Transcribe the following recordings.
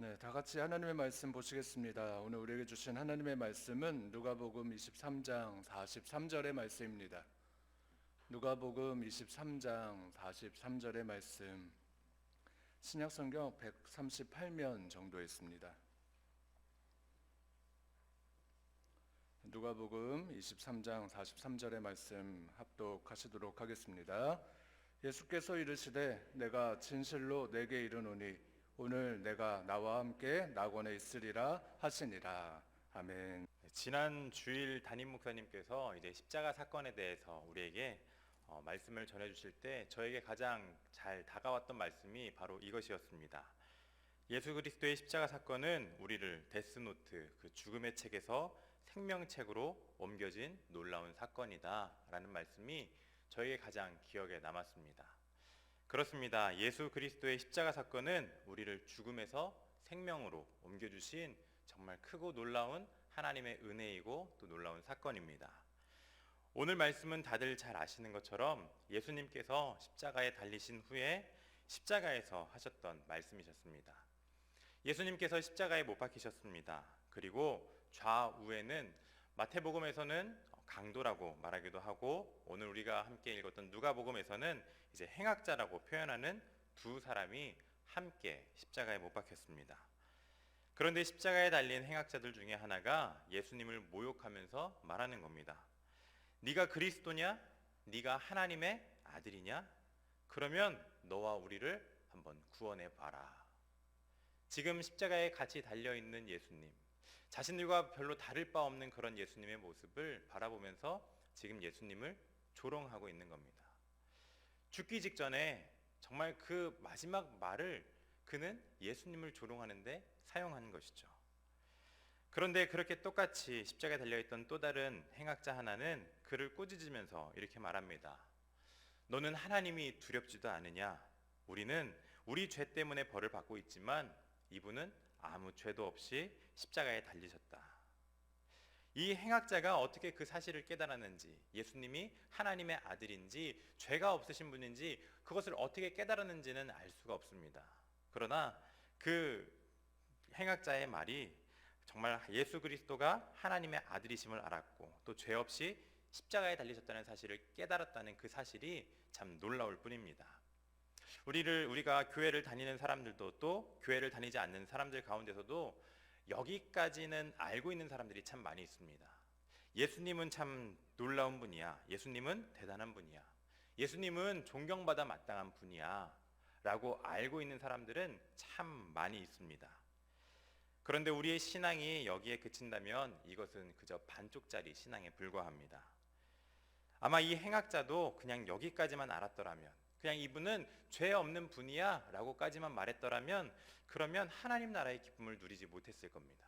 네, 다 같이 하나님의 말씀 보시겠습니다. 오늘 우리에게 주신 하나님의 말씀은 누가복음 23장 43절의 말씀입니다. 누가복음 23장 43절의 말씀, 신약성경 138면 정도에 있습니다. 누가복음 23장 43절의 말씀 합독하시도록 하겠습니다. 예수께서 이르시되 내가 진실로 내게 이르노니 오늘 내가 나와 함께 낙원에 있으리라 하시니라. 아멘. 지난 주일 담임 목사님께서 이제 십자가 사건에 대해서 우리에게 말씀을 전해주실 때 저에게 가장 잘 다가왔던 말씀이 바로 이것이었습니다. 예수 그리스도의 십자가 사건은 우리를 데스노트, 그 죽음의 책에서 생명책으로 옮겨진 놀라운 사건이다 라는 말씀이 저에게 가장 기억에 남았습니다. 그렇습니다. 예수 그리스도의 십자가 사건은 우리를 죽음에서 생명으로 옮겨주신 정말 크고 놀라운 하나님의 은혜이고 또 놀라운 사건입니다. 오늘 말씀은 다들 잘 아시는 것처럼 예수님께서 십자가에 달리신 후에 십자가에서 하셨던 말씀이셨습니다. 예수님께서 십자가에 못 박히셨습니다. 그리고 좌우에는 마태복음에서는 강도라고 말하기도 하고 오늘 우리가 함께 읽었던 누가복음에서는 이제 행악자라고 표현하는 두 사람이 함께 십자가에 못 박혔습니다. 그런데 십자가에 달린 행악자들 중에 하나가 예수님을 모욕하면서 말하는 겁니다. 네가 그리스도냐? 네가 하나님의 아들이냐? 그러면 너와 우리를 한번 구원해 봐라. 지금 십자가에 같이 달려있는 예수님, 자신들과 별로 다를 바 없는 그런 예수님의 모습을 바라보면서 지금 예수님을 조롱하고 있는 겁니다. 죽기 직전에 정말 그 마지막 말을 그는 예수님을 조롱하는데 사용하는 것이죠. 그런데 그렇게 똑같이 십자가에 달려있던 또 다른 행악자 하나는 그를 꾸짖으면서 이렇게 말합니다. 너는 하나님이 두렵지도 않으냐? 우리는 우리 죄 때문에 벌을 받고 있지만 이분은 아무 죄도 없이 십자가에 달리셨다. 이 행악자가 어떻게 그 사실을 깨달았는지, 예수님이 하나님의 아들인지 죄가 없으신 분인지 그것을 어떻게 깨달았는지는 알 수가 없습니다. 그러나 그 행악자의 말이 정말 예수 그리스도가 하나님의 아들이심을 알았고 또 죄 없이 십자가에 달리셨다는 사실을 깨달았다는 그 사실이 참 놀라울 뿐입니다. 우리가 교회를 다니는 사람들도 또 교회를 다니지 않는 사람들 가운데서도 여기까지는 알고 있는 사람들이 참 많이 있습니다. 예수님은 참 놀라운 분이야. 예수님은 대단한 분이야. 예수님은 존경받아 마땅한 분이야 라고 알고 있는 사람들은 참 많이 있습니다. 그런데 우리의 신앙이 여기에 그친다면 이것은 그저 반쪽짜리 신앙에 불과합니다. 아마 이 행악자도 그냥 여기까지만 알았더라면, 그냥 이분은 죄 없는 분이야 라고까지만 말했더라면 그러면 하나님 나라의 기쁨을 누리지 못했을 겁니다.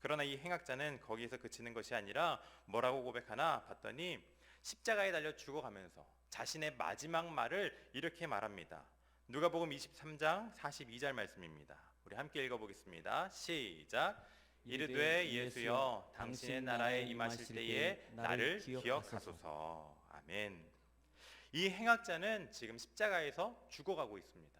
그러나 이 행악자는 거기에서 그치는 것이 아니라 뭐라고 고백하나 봤더니 십자가에 달려 죽어가면서 자신의 마지막 말을 이렇게 말합니다. 누가복음 23장 42절 말씀입니다. 우리 함께 읽어보겠습니다. 시작. 이르되 예수여 당신의 나라에 임하실 때에 나를 기억하소서. 아멘. 이 행악자는 지금 십자가에서 죽어가고 있습니다.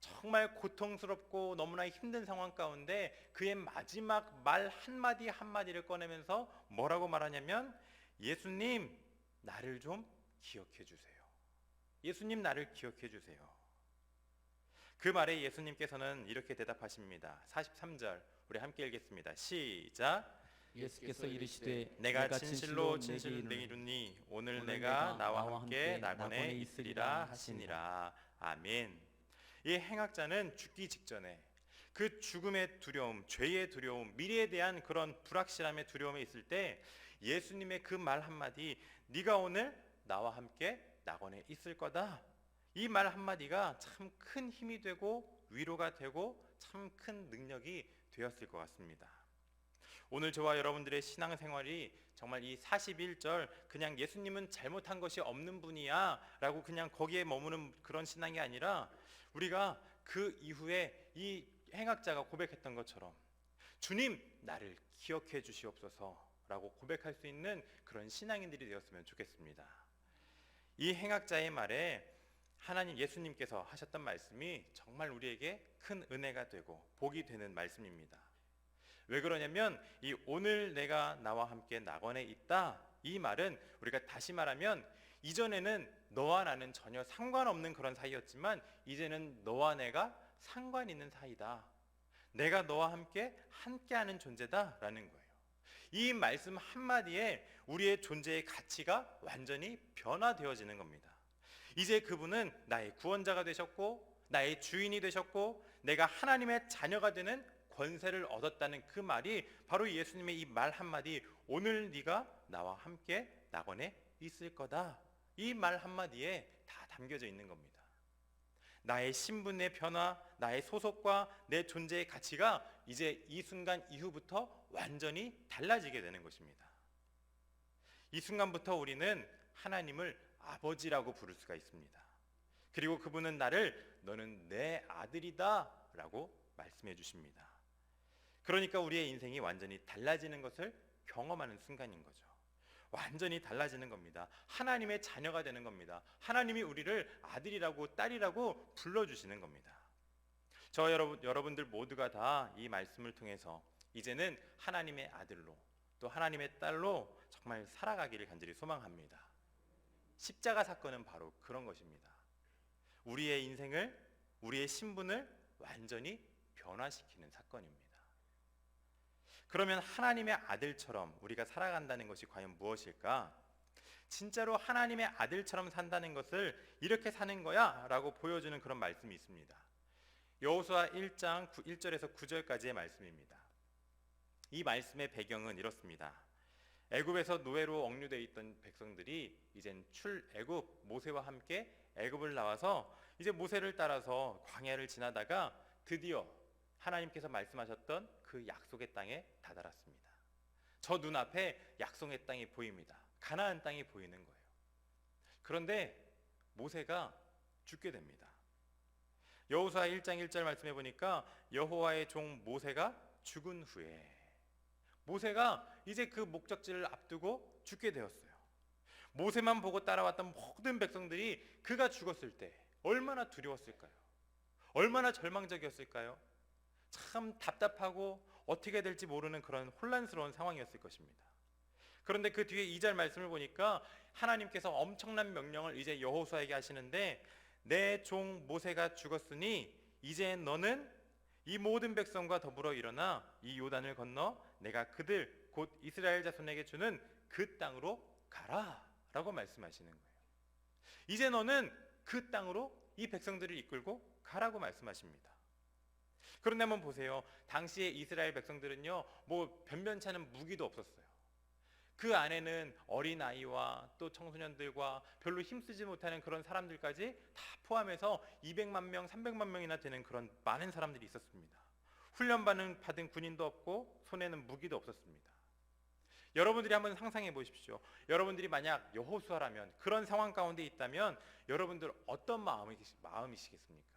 정말 고통스럽고 너무나 힘든 상황 가운데 그의 마지막 말 한마디 한마디를 꺼내면서 뭐라고 말하냐면 예수님 나를 좀 기억해 주세요. 예수님 나를 기억해 주세요. 그 말에 예수님께서는 이렇게 대답하십니다. 43절 우리 함께 읽겠습니다. 시작. 예수께서 이르시되 내가 진실로 내게 이르니 오늘 내가 나와 함께 낙원에 있으리라 하시니라. 아멘. 이 행악자는 죽기 직전에 그 죽음의 두려움, 죄의 두려움, 미래에 대한 그런 불확실함의 두려움에 있을 때 예수님의 그 말 한마디, 네가 오늘 나와 함께 낙원에 있을 거다, 이 말 한마디가 참 큰 힘이 되고 위로가 되고 참 큰 능력이 되었을 것 같습니다. 오늘 저와 여러분들의 신앙생활이 정말 이 41절 그냥 예수님은 잘못한 것이 없는 분이야 라고 그냥 거기에 머무는 그런 신앙이 아니라 우리가 그 이후에 이 행악자가 고백했던 것처럼 주님 나를 기억해 주시옵소서 라고 고백할 수 있는 그런 신앙인들이 되었으면 좋겠습니다. 이 행악자의 말에 하나님 예수님께서 하셨던 말씀이 정말 우리에게 큰 은혜가 되고 복이 되는 말씀입니다. 왜 그러냐면 이 오늘 내가 나와 함께 낙원에 있다, 이 말은 우리가 다시 말하면 이전에는 너와 나는 전혀 상관없는 그런 사이였지만 이제는 너와 내가 상관 있는 사이다. 내가 너와 함께하는 존재다라는 거예요. 이 말씀 한마디에 우리의 존재의 가치가 완전히 변화되어지는 겁니다. 이제 그분은 나의 구원자가 되셨고 나의 주인이 되셨고 내가 하나님의 자녀가 되는 권세를 얻었다는 그 말이 바로 예수님의 이 말 한마디, 오늘 네가 나와 함께 낙원에 있을 거다, 이 말 한마디에 다 담겨져 있는 겁니다. 나의 신분의 변화, 나의 소속과 내 존재의 가치가 이제 이 순간 이후부터 완전히 달라지게 되는 것입니다. 이 순간부터 우리는 하나님을 아버지라고 부를 수가 있습니다. 그리고 그분은 나를 너는 내 아들이다 라고 말씀해 주십니다. 그러니까 우리의 인생이 완전히 달라지는 것을 경험하는 순간인 거죠. 완전히 달라지는 겁니다. 하나님의 자녀가 되는 겁니다. 하나님이 우리를 아들이라고 딸이라고 불러주시는 겁니다. 여러분들 모두가 다 이 말씀을 통해서 이제는 하나님의 아들로 또 하나님의 딸로 정말 살아가기를 간절히 소망합니다. 십자가 사건은 바로 그런 것입니다. 우리의 인생을, 우리의 신분을 완전히 변화시키는 사건입니다. 그러면 하나님의 아들처럼 우리가 살아간다는 것이 과연 무엇일까? 진짜로 하나님의 아들처럼 산다는 것을 이렇게 사는 거야 라고 보여주는 그런 말씀이 있습니다. 여호수아 1장 1절에서 9절까지의 말씀입니다. 이 말씀의 배경은 이렇습니다. 애굽에서 노예로 억류되어 있던 백성들이 이젠 출애굽 모세와 함께 애굽을 나와서 이제 모세를 따라서 광야를 지나다가 드디어 하나님께서 말씀하셨던 그 약속의 땅에 다다랐습니다. 저 눈앞에 약속의 땅이 보입니다. 가나안 땅이 보이는 거예요. 그런데 모세가 죽게 됩니다. 여호수아 1장 1절 말씀해 보니까 여호와의 종 모세가 죽은 후에 모세가 이제 그 목적지를 앞두고 죽게 되었어요. 모세만 보고 따라왔던 모든 백성들이 그가 죽었을 때 얼마나 두려웠을까요? 얼마나 절망적이었을까요? 참 답답하고 어떻게 될지 모르는 그런 혼란스러운 상황이었을 것입니다. 그런데 그 뒤에 2절 말씀을 보니까 하나님께서 엄청난 명령을 이제 여호수아에게 하시는데, 내 종 모세가 죽었으니 이제 너는 이 모든 백성과 더불어 일어나 이 요단을 건너 내가 그들 곧 이스라엘 자손에게 주는 그 땅으로 가라 라고 말씀하시는 거예요. 이제 너는 그 땅으로 이 백성들을 이끌고 가라고 말씀하십니다. 그런데 한번 보세요. 당시에 이스라엘 백성들은요, 뭐 변변치 않은 무기도 없었어요. 그 안에는 어린아이와 또 청소년들과 별로 힘쓰지 못하는 그런 사람들까지 다 포함해서 200만 명, 300만 명이나 되는 그런 많은 사람들이 있었습니다. 훈련받은 군인도 없고 손에는 무기도 없었습니다. 여러분들이 한번 상상해 보십시오. 여러분들이 만약 여호수아라면, 그런 상황 가운데 있다면 여러분들 어떤 마음이시겠습니까?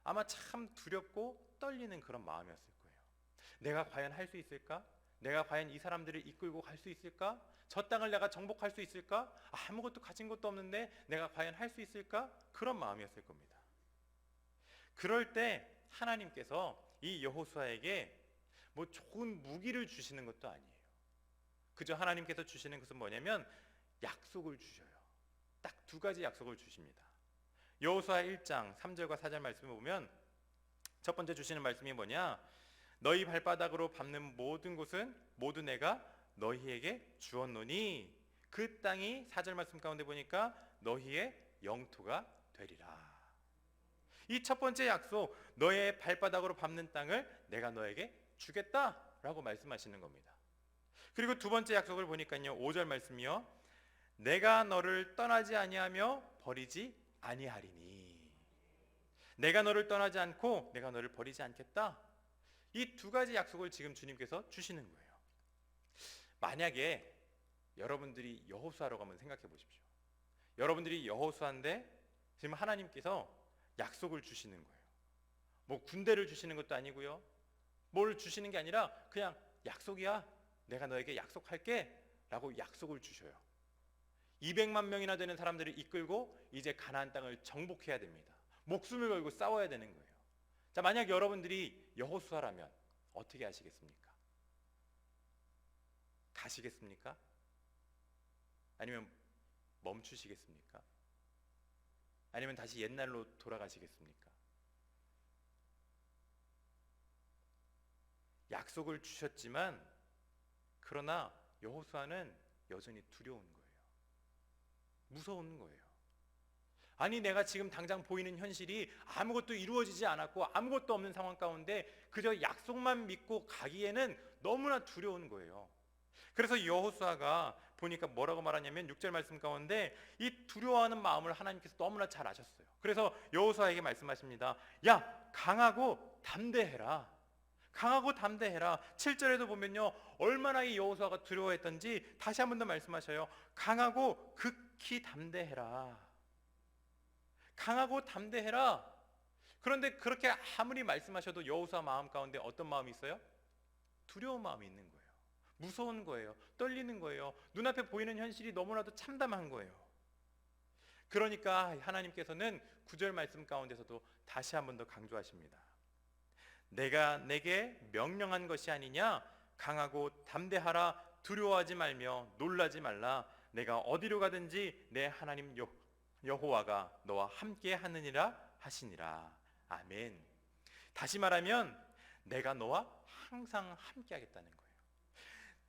아마 참 두렵고 떨리는 그런 마음이었을 거예요. 내가 과연 할 수 있을까? 내가 과연 이 사람들을 이끌고 갈 수 있을까? 저 땅을 내가 정복할 수 있을까? 아무것도 가진 것도 없는데 내가 과연 할 수 있을까? 그런 마음이었을 겁니다. 그럴 때 하나님께서 이 여호수아에게 뭐 좋은 무기를 주시는 것도 아니에요. 그저 하나님께서 주시는 것은 뭐냐면 약속을 주셔요. 딱 두 가지 약속을 주십니다. 여호수아 1장 3절과 4절 말씀을 보면 첫 번째 주시는 말씀이 뭐냐? 너희 발바닥으로 밟는 모든 곳은 모두 내가 너희에게 주었노니 그 땅이 4절 말씀 가운데 보니까 너희의 영토가 되리라. 이 첫 번째 약속, 너의 발바닥으로 밟는 땅을 내가 너에게 주겠다라고 말씀하시는 겁니다. 그리고 두 번째 약속을 보니까요, 5절 말씀이요, 내가 너를 떠나지 아니하며 버리지 아니하리니. 내가 너를 떠나지 않고 내가 너를 버리지 않겠다. 이 두 가지 약속을 지금 주님께서 주시는 거예요. 만약에 여러분들이 여호수아라고 한번 생각해 보십시오. 여러분들이 여호수아인데 지금 하나님께서 약속을 주시는 거예요. 뭐 군대를 주시는 것도 아니고요, 뭘 주시는 게 아니라 그냥 약속이야, 내가 너에게 약속할게 라고 약속을 주셔요. 200만 명이나 되는 사람들을 이끌고 이제 가나안 땅을 정복해야 됩니다. 목숨을 걸고 싸워야 되는 거예요. 자, 만약 여러분들이 여호수아라면 어떻게 하시겠습니까? 가시겠습니까? 아니면 멈추시겠습니까? 아니면 다시 옛날로 돌아가시겠습니까? 약속을 주셨지만 그러나 여호수아는 여전히 두려운 거예요. 무서운 거예요. 아니, 내가 지금 당장 보이는 현실이 아무것도 이루어지지 않았고 아무것도 없는 상황 가운데 그저 약속만 믿고 가기에는 너무나 두려운 거예요. 그래서 여호수아가 보니까 뭐라고 말하냐면 6절 말씀 가운데 이 두려워하는 마음을 하나님께서 너무나 잘 아셨어요. 그래서 여호수아에게 말씀하십니다. 야, 강하고 담대해라. 강하고 담대해라. 7절에도 보면요, 얼마나 이 여호수아가 두려워했던지 다시 한 번 더 말씀하셔요. 강하고 극히 담대해라. 강하고 담대해라. 그런데 그렇게 아무리 말씀하셔도 여호수아 마음 가운데 어떤 마음이 있어요? 두려운 마음이 있는 거예요. 무서운 거예요. 떨리는 거예요. 눈앞에 보이는 현실이 너무나도 참담한 거예요. 그러니까 하나님께서는 9절 말씀 가운데서도 다시 한 번 더 강조하십니다. 내가 내게 명령한 것이 아니냐? 강하고 담대하라. 두려워하지 말며 놀라지 말라. 내가 어디로 가든지 내 하나님 여호와가 너와 함께 하느니라 하시니라. 아멘. 다시 말하면 내가 너와 항상 함께 하겠다는 거예요.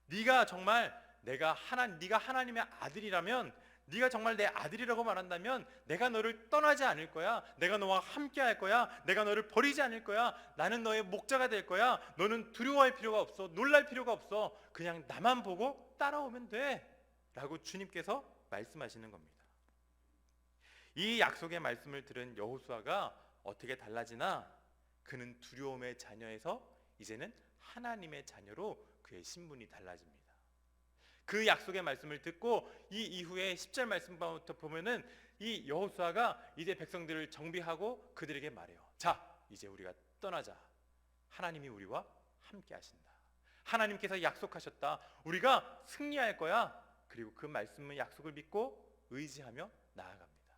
네가 정말 네가 하나님의 아들이라면, 네가 정말 내 아들이라고 말한다면 내가 너를 떠나지 않을 거야. 내가 너와 함께 할 거야. 내가 너를 버리지 않을 거야. 나는 너의 목자가 될 거야. 너는 두려워할 필요가 없어. 놀랄 필요가 없어. 그냥 나만 보고 따라오면 돼. 라고 주님께서 말씀하시는 겁니다. 이 약속의 말씀을 들은 여호수아가 어떻게 달라지나? 그는 두려움의 자녀에서 이제는 하나님의 자녀로 그의 신분이 달라집니다. 그 약속의 말씀을 듣고 이 이후에 10절 말씀부터 보면은 이 여호수아가 이제 백성들을 정비하고 그들에게 말해요. 자, 이제 우리가 떠나자. 하나님이 우리와 함께 하신다. 하나님께서 약속하셨다. 우리가 승리할 거야. 그리고 그 말씀의 약속을 믿고 의지하며 나아갑니다.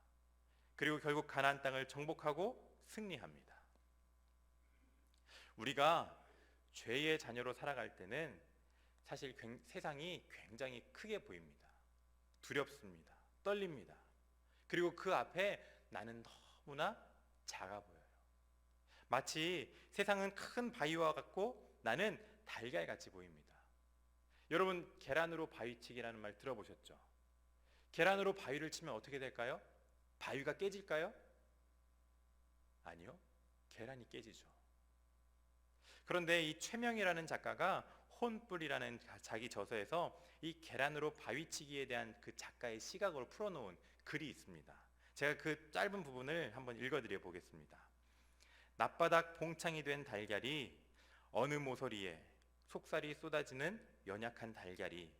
그리고 결국 가나안 땅을 정복하고 승리합니다. 우리가 죄의 자녀로 살아갈 때는 사실 세상이 굉장히 크게 보입니다. 두렵습니다. 떨립니다. 그리고 그 앞에 나는 너무나 작아 보여요. 마치 세상은 큰 바위와 같고 나는 달걀같이 보입니다. 여러분, 계란으로 바위치기라는 말 들어보셨죠? 계란으로 바위를 치면 어떻게 될까요? 바위가 깨질까요? 아니요. 계란이 깨지죠. 그런데 이 최명이라는 작가가 혼불이라는 자기 저서에서 이 계란으로 바위치기에 대한 그 작가의 시각으로 풀어놓은 글이 있습니다. 제가 그 짧은 부분을 한번 읽어드려 보겠습니다. 낮바닥 봉창이 된 달걀이 어느 모서리에 속살이 쏟아지는 연약한 달걀이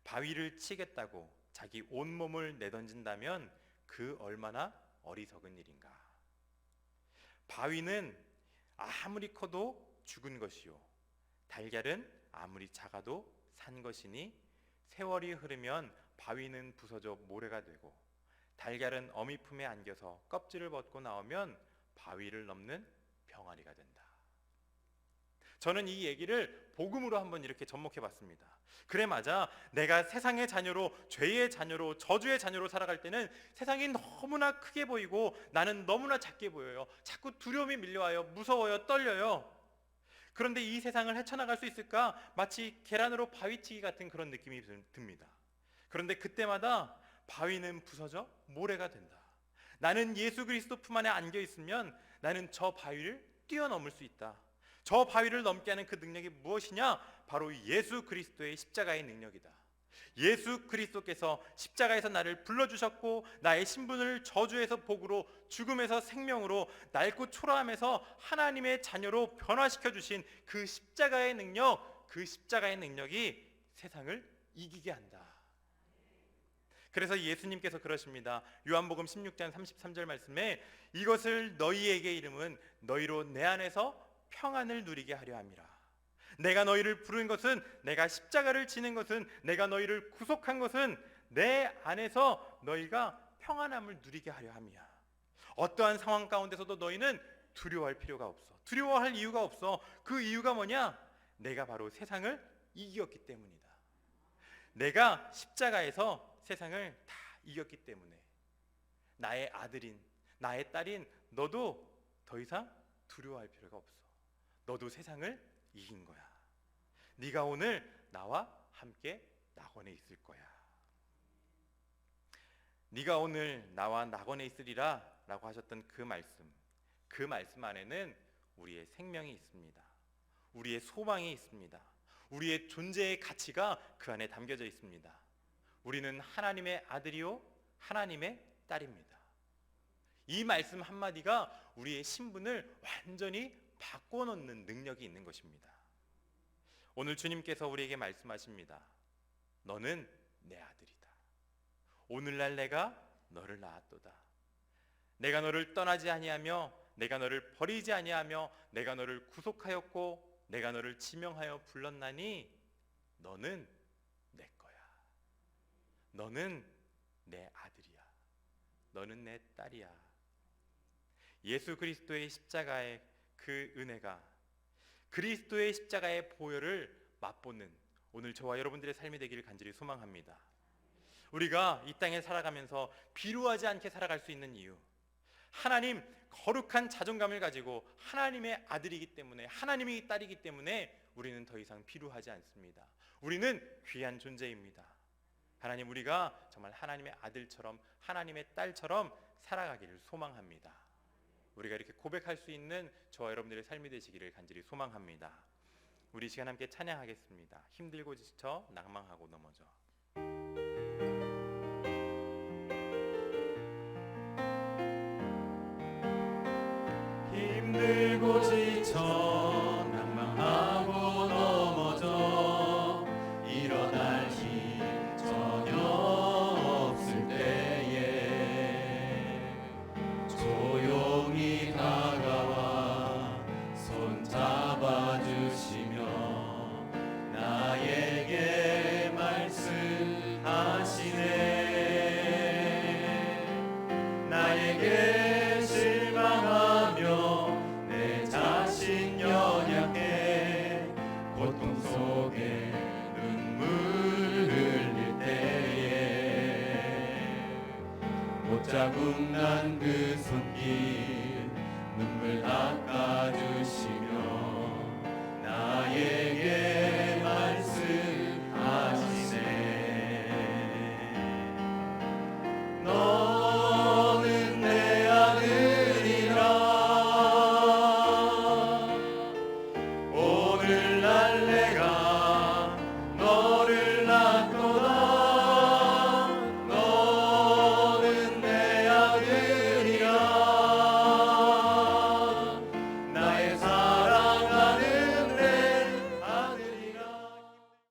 바위를 치겠다고 자기 온몸을 내던진다면 그 얼마나 어리석은 일인가. 바위는 아무리 커도 죽은 것이요, 달걀은 아무리 작아도 산 것이니 세월이 흐르면 바위는 부서져 모래가 되고 달걀은 어미 품에 안겨서 껍질을 벗고 나오면 바위를 넘는 병아리가 된다. 저는 이 얘기를 복음으로 한번 이렇게 접목해 봤습니다. 그래, 맞아. 내가 세상의 자녀로, 죄의 자녀로, 저주의 자녀로 살아갈 때는 세상이 너무나 크게 보이고 나는 너무나 작게 보여요. 자꾸 두려움이 밀려와요. 무서워요. 떨려요. 그런데 이 세상을 헤쳐나갈 수 있을까? 마치 계란으로 바위치기 같은 그런 느낌이 듭니다. 그런데 그때마다 바위는 부서져 모래가 된다. 나는 예수 그리스도 품 안에 안겨 있으면 나는 저 바위를 뛰어넘을 수 있다. 저 바위를 넘게 하는 그 능력이 무엇이냐? 바로 예수 그리스도의 십자가의 능력이다. 예수 그리스도께서 십자가에서 나를 불러주셨고 나의 신분을 저주에서 복으로, 죽음에서 생명으로, 낡고 초라함에서 하나님의 자녀로 변화시켜 주신 그 십자가의 능력, 그 십자가의 능력이 세상을 이기게 한다. 그래서 예수님께서 그러십니다. 요한복음 16장 33절 말씀에 이것을 너희에게 이름은 너희로 내 안에서 평안을 누리게 하려 함이라. 내가 너희를 부른 것은, 내가 십자가를 지는 것은, 내가 너희를 구속한 것은 내 안에서 너희가 평안함을 누리게 하려 함이야. 어떠한 상황 가운데서도 너희는 두려워할 필요가 없어. 두려워할 이유가 없어. 그 이유가 뭐냐? 내가 바로 세상을 이겼기 때문이다. 내가 십자가에서 세상을 다 이겼기 때문에 나의 아들인, 나의 딸인 너도 더 이상 두려워할 필요가 없어. 너도 세상을 이긴 거야. 네가 오늘 나와 함께 낙원에 있을 거야. 네가 오늘 나와 낙원에 있으리라 라고 하셨던 그 말씀 안에는 우리의 생명이 있습니다. 우리의 소망이 있습니다. 우리의 존재의 가치가 그 안에 담겨져 있습니다. 우리는 하나님의 아들이요 하나님의 딸입니다. 이 말씀 한마디가 우리의 신분을 완전히 바꿔놓는 능력이 있는 것입니다. 오늘 주님께서 우리에게 말씀하십니다. 너는 내 아들이다. 오늘날 내가 너를 낳았도다. 내가 너를 떠나지 아니하며 내가 너를 버리지 아니하며 내가 너를 구속하였고 내가 너를 지명하여 불렀나니 너는 내 거야. 너는 내 아들이야. 너는 내 딸이야. 예수 그리스도의 십자가의 그 은혜가, 그리스도의 십자가의 보혈을 맛보는 오늘 저와 여러분들의 삶이 되기를 간절히 소망합니다. 우리가 이 땅에 살아가면서 비루하지 않게 살아갈 수 있는 이유, 하나님 거룩한 자존감을 가지고 하나님의 아들이기 때문에, 하나님의 딸이기 때문에 우리는 더 이상 비루하지 않습니다. 우리는 귀한 존재입니다. 하나님, 우리가 정말 하나님의 아들처럼 하나님의 딸처럼 살아가기를 소망합니다. 우리가 이렇게 고백할 수 있는 저와 여러분들의 삶이 되시기를 간절히 소망합니다. 우리 시간 함께 찬양하겠습니다. 힘들고 지쳐 낭망하고 넘어져. 힘들고 지쳐 낭망하고 넘어져 일어날 힘 전혀 없을 때에 조용히 다가와 손 잡아주시며 나에게 말씀하시네. 나에게 실망하며 내 자신 연약해 고통 속에 눈물 흘릴 때에 못자국 난 그 손길 눈물 닦아